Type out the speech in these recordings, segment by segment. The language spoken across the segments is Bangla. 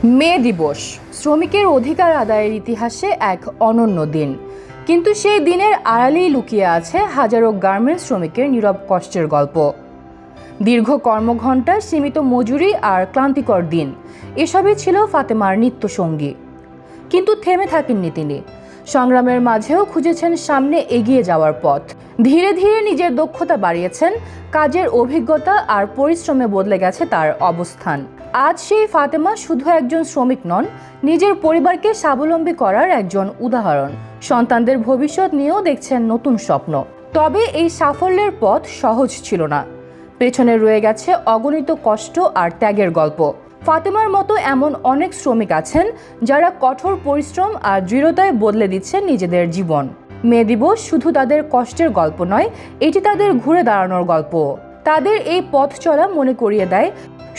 মে দিবস শ্রমিকের অধিকার আদায়ের ইতিহাসে এক অনন্য দিন, কিন্তু সেই দিনের আড়ালেই লুকিয়ে আছে হাজারো গার্মেন্টস শ্রমিকের নীরব কষ্টের গল্প। দীর্ঘ কর্মঘণ্টা, সীমিত মজুরি আর ক্লান্তিকর দিন, এসবই ছিল ফাতেমার নিত্যসঙ্গী। কিন্তু থেমে থাকেননি তিনি। সংগ্রামের মাঝেও খুঁজেছেন সামনে এগিয়ে যাওয়ার পথ। ধীরে ধীরে নিজের দক্ষতা বাড়িয়েছেন, কাজের অভিজ্ঞতা আর পরিশ্রমে বদলে গেছে তার অবস্থান। আজ সেই ফাতেমা শুধু একজন শ্রমিক নন, নিজের পরিবারকে স্বাবলম্বী করার একজন উদাহরণ। সন্তানদের ভবিষ্যৎ নিয়েও দেখছেন নতুন স্বপ্ন। তবে এই সাফল্যের পথ সহজ ছিল না। পেছনে রয়ে গেছে অগণিত কষ্ট আর ত্যাগের গল্প। ফাতেমার মতো এমন অনেক শ্রমিক আছেন যারা কঠোর পরিশ্রম আর দৃঢ়তায় বদলে দিচ্ছেন নিজেদের জীবন। মে দিবস শুধু তাদের কষ্টের গল্প নয়, এটি তাদের ঘুরে দাঁড়ানোর গল্প। তাদের এই পথ চলা মনে করিয়ে দেয়,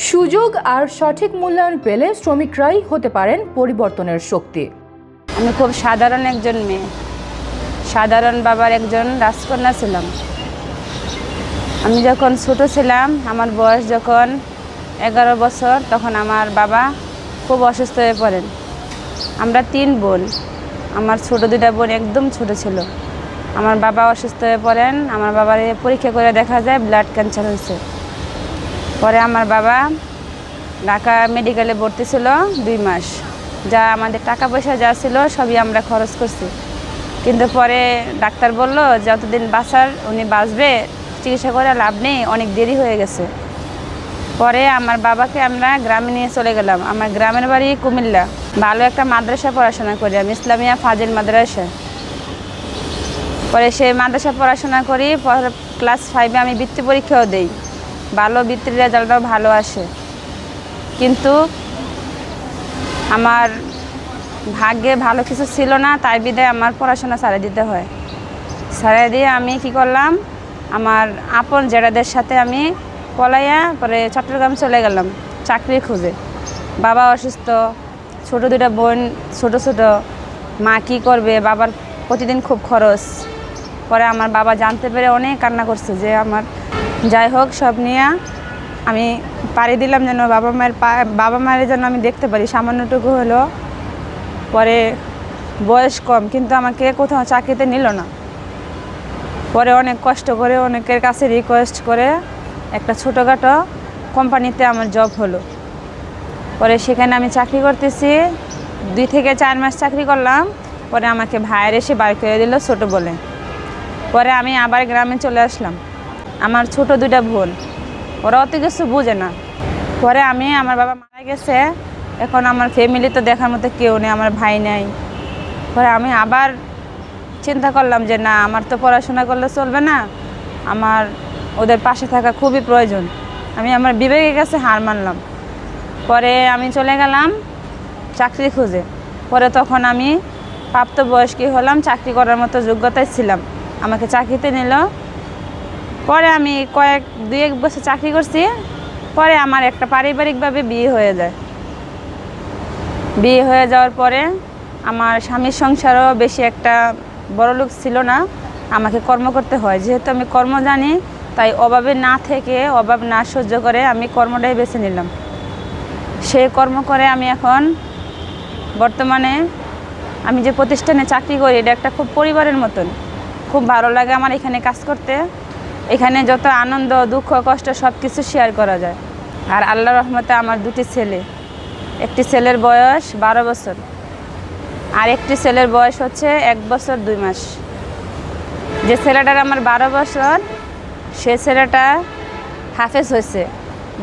সুযোগ আর সঠিক মূল্যায়ন পেলে শ্রমিকরাই হতে পারেন পরিবর্তনের শক্তি। আমি খুব সাধারণ একজন মেয়ে, সাধারণ বাবার একজন রাজকন্যা ছিলাম। আমি যখন ছোট ছিলাম, আমার বয়স যখন 11 বছর, তখন আমার বাবা খুব অসুস্থ হয়ে পড়েন। আমরা 3 বোন, আমার ছোট 2টা বোন একদম ছোট ছিল। আমার বাবা অসুস্থ হয়ে পড়েন। আমার বাবার পরীক্ষা করে দেখা যায় ব্লাড ক্যান্সার হয়েছে। পরে আমার বাবা ঢাকা মেডিকেলে ভর্তি ছিল 2 মাস। যা আমাদের টাকা পয়সা যা ছিল সবই আমরা খরচ করছি। কিন্তু পরে ডাক্তার বলল যতদিন বাঁচার উনি বাঁচবে, চিকিৎসা করে লাভ নেই, অনেক দেরি হয়ে গেছে। পরে আমার বাবাকে আমরা গ্রামে নিয়ে চলে গেলাম। আমার গ্রামের বাড়ি কুমিল্লা। ভালো একটা মাদ্রাসায় পড়াশোনা করি আমি, ইসলামিয়া ফাজিল মাদ্রাসা। পরে সেই মাদ্রাসায় পড়াশোনা করি। ক্লাস 5-এ আমি বৃত্তি পরীক্ষাও দিই। ভালো বৃত্তির রেজাল্টটাও ভালো আসে। কিন্তু আমার ভাগ্যে ভালো কিছু ছিল না, তাই বিধায় আমার পড়াশোনা ছাড়ে দিতে হয়। ছাড়ে দিয়ে আমি কি করলাম, আমার আপন জেঠাদের সাথে আমি পলাইয়া পরে চট্টগ্রাম চলে গেলাম চাকরি খুঁজে। বাবা অসুস্থ, ছোট 2টা বোন ছোট ছোট, মা কি করবে, বাবার প্রতিদিন খুব খরচ। পরে আমার বাবা জানতে পেরে অনেক কান্না করছে যে আমার, যাই হোক সব নিয়ে আমি পাড়ি দিলাম যেন বাবা মায়ের যেন আমি দেখতে পারি সামান্যটুকু হলো। পরে বয়স কম, কিন্তু আমাকে কোথাও চাকরিতে নিল না। পরে অনেক কষ্ট করে অনেকের কাছে রিকোয়েস্ট করে একটা ছোটোখাটো কোম্পানিতে আমার জব হলো। পরে সেখানে আমি চাকরি করতেছি, 2 থেকে 4 মাস চাকরি করলাম। পরে আমাকে ভাইয়ের এসে বাড়ি করে দিল ছোট বলে। পরে আমি আবার গ্রামে চলে আসলাম। আমার ছোট 2টা বোন, ওরা অত কিছু বুঝে না। পরে আমার বাবা মারা গেছে, এখন আমার ফ্যামিলি তো দেখার মতো কেউ নেই, আমার ভাই নেই। পরে আমি আবার চিন্তা করলাম যে না, আমার তো পড়াশোনা করলে চলবে না, আমার ওদের পাশে থাকা খুবই প্রয়োজন। আমি আমার বিবেকের কাছে হার মানলাম। পরে আমি চলে গেলাম চাকরি খুঁজে। পরে তখন আমি প্রাপ্তবয়স্কী হলাম, চাকরি করার মতো যোগ্যতায় ছিলাম, আমাকে চাকরিতে নিল। পরে আমি 2-1 বছর চাকরি করছি। পরে আমার একটা পারিবারিকভাবে বিয়ে হয়ে যায়। বিয়ে হয়ে যাওয়ার পরে আমার স্বামীর সংসারও বেশি একটা বড়লোক ছিল না, আমাকে কর্ম করতে হয়। যেহেতু আমি কর্ম জানি, তাই অভাবে না থেকে, অভাব না সহ্য করে আমি কর্মটাই বেছে নিলাম। সেই কর্ম করে আমি এখন বর্তমানে আমি যে প্রতিষ্ঠানে চাকরি করি, এটা একটা খুব পরিবারের মতন। খুব ভালো লাগে আমার এখানে কাজ করতে। এখানে যত আনন্দ, দুঃখ, কষ্ট সব কিছু শেয়ার করা যায়। আর আল্লাহর রহমতে আমার 2টি ছেলে। একটি ছেলের বয়স 12 বছর, আর একটি ছেলের বয়স হচ্ছে 1 বছর 2 মাস। যে ছেলেটার আমার 12 বছর, সে ছেলেটা হাফেজ হয়েছে,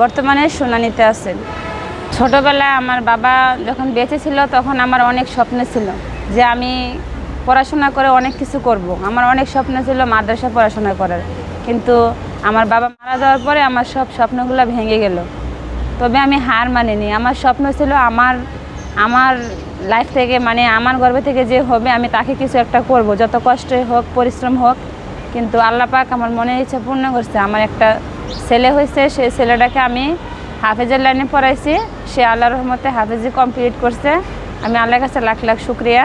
বর্তমানে শুনানিতে আছেন। ছোটোবেলায় আমার বাবা যখন বেঁচে ছিল, তখন আমার অনেক স্বপ্ন ছিল যে আমি পড়াশোনা করে অনেক কিছু করব। আমার অনেক স্বপ্ন ছিল মাদ্রাসা পড়াশোনা করার, কিন্তু আমার বাবা মারা যাওয়ার পরে আমার সব স্বপ্নগুলো ভেঙে গেল। তবে আমি হার মানিনি। আমার স্বপ্ন ছিল আমার লাইফ থেকে, মানে আমার গর্ভে থেকে যে হবে, আমি তাকে কিছু একটা করব, যত কষ্টই হোক, পরিশ্রম হোক। কিন্তু আল্লাহ পাক আমার মনের ইচ্ছা পূর্ণ করছে। আমার একটা ছেলে হয়েছে, সেই ছেলেটাকে আমি হাফেজের লাইনে পড়াইছি। সে আল্লাহর রহমতে হাফেজি কমপ্লিট করছে। আমি আল্লাহর কাছে লাখ লাখ শুকরিয়া।